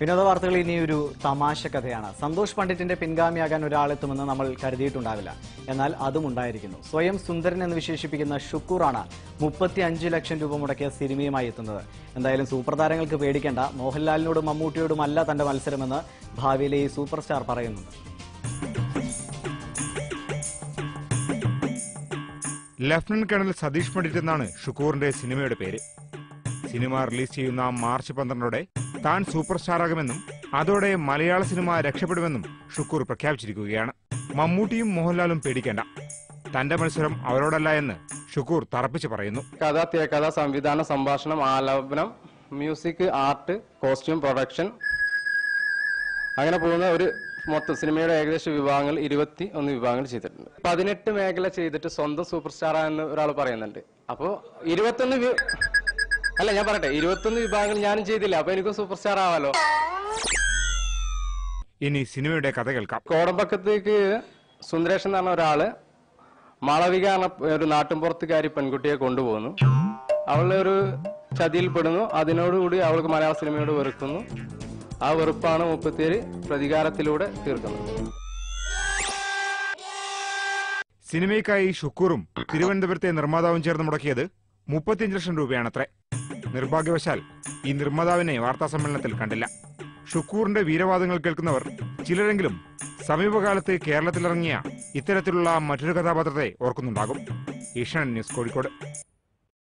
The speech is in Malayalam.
വിനോദ വാർത്തകൾ ഇനി ഒരു തമാശ കഥയാണ്. സന്തോഷ് പണ്ഡിറ്റിന്റെ പിൻഗാമിയാകാൻ ഒരാളെത്തുമെന്ന് നമ്മൾ കരുതിയിട്ടുണ്ടാവില്ല. എന്നാൽ അതും ഉണ്ടായിരിക്കുന്നു. സ്വയം സുന്ദരൻ എന്ന് വിശേഷിപ്പിക്കുന്ന ഷുക്കൂറാണ് 35 ലക്ഷം രൂപ മുടക്കിയ സിനിമയുമായി എത്തുന്നത്. എന്തായാലും സൂപ്പർ താരങ്ങൾക്ക് പേടിക്കേണ്ട, മോഹൻലാലിനോടും മമ്മൂട്ടിയോടുമല്ല തന്റെ മത്സരമെന്ന് ഭാവിയിലെ ഈ സൂപ്പർ സ്റ്റാർ പറയുന്നുണ്ട്. ലഫ്റ്റനന്റ് കേണൽ സതീഷ് പണ്ഡിറ്റ് എന്നാണ് ഷുക്കൂറിന്റെ സിനിമയുടെ പേര്. സിനിമ റിലീസ് ചെയ്യുന്ന മാർച്ച് 12 താൻ സൂപ്പർ സ്റ്റാറാകുമെന്നും അതോടെ മലയാള സിനിമ രക്ഷപ്പെടുമെന്നും ഷുക്കൂർ പ്രഖ്യാപിച്ചിരിക്കുകയാണ്. മമ്മൂട്ടിയും മോഹൻലാലും പേടിക്കേണ്ട, തന്റെ മത്സരം അവരോടല്ല എന്ന് ഷുക്കൂർ തറപ്പിച്ച് പറയുന്നു. കഥ, തിരക്കഥ, സംവിധാനം, സംഭാഷണം, ആലാപനം, മ്യൂസിക്, ആർട്ട്, കോസ്റ്റ്യൂം, പ്രൊഡക്ഷൻ, അങ്ങനെ പോകുന്ന ഒരു മൊത്തം സിനിമയുടെ ഏകദേശം വിഭാഗങ്ങൾ 21 വിഭാഗങ്ങൾ ചെയ്തിട്ടുണ്ട്. 18 മേഖല ചെയ്തിട്ട് സ്വന്തം സൂപ്പർ സ്റ്റാറാണെന്ന് ഒരാൾ പറയുന്നുണ്ട്. അപ്പോ 21 അല്ല, ഞാൻ പറയട്ടെ, 21 വിഭാഗങ്ങൾ ഞാനും ചെയ്തില്ല. അപ്പൊ എനിക്കും സൂപ്പർ സ്റ്റാർ ആവാലോ. ഇനി സിനിമയുടെ കഥ കേൾക്കാം. കോടമ്പക്കത്തേക്ക് സുന്ദരേഷൻ എന്ന് പറഞ്ഞ ഒരാള് മാളവിക എന്ന ഒരു നാട്ടിൻപുറത്തുകാരി പെൺകുട്ടിയെ കൊണ്ടുപോകുന്നു. അവളെ ഒരു ചതിയിൽപ്പെടുന്നു. അതിനോടുകൂടി അവൾക്ക് മലയാള സിനിമയോട് വെറുക്കുന്നു. ആ വെറുപ്പാണ് 37 പ്രതികാരത്തിലൂടെ തീർക്കുന്നത്. സിനിമയ്ക്കായി ഷുക്കൂറും തിരുവനന്തപുരത്തെ നിർമ്മാതാവും ചേർന്ന് മുടക്കിയത് 35 ലക്ഷം രൂപയാണത്രേ. നിർഭാഗ്യവശാൽ ഈ നിർമ്മാതാവിനെ വാർത്താസമ്മേളനത്തിൽ കണ്ടില്ല. ഷുക്കൂറിന്റെ വീരവാദങ്ങൾ കേൾക്കുന്നവർ ചിലരെങ്കിലും സമീപകാലത്ത് കേരളത്തിലിറങ്ങിയ ഇത്തരത്തിലുള്ള മറ്റൊരു കഥാപാത്രത്തെ ഓർക്കുന്നുണ്ടാകും. ഏഷ്യാനെറ്റ് ന്യൂസ്, കോഴിക്കോട്.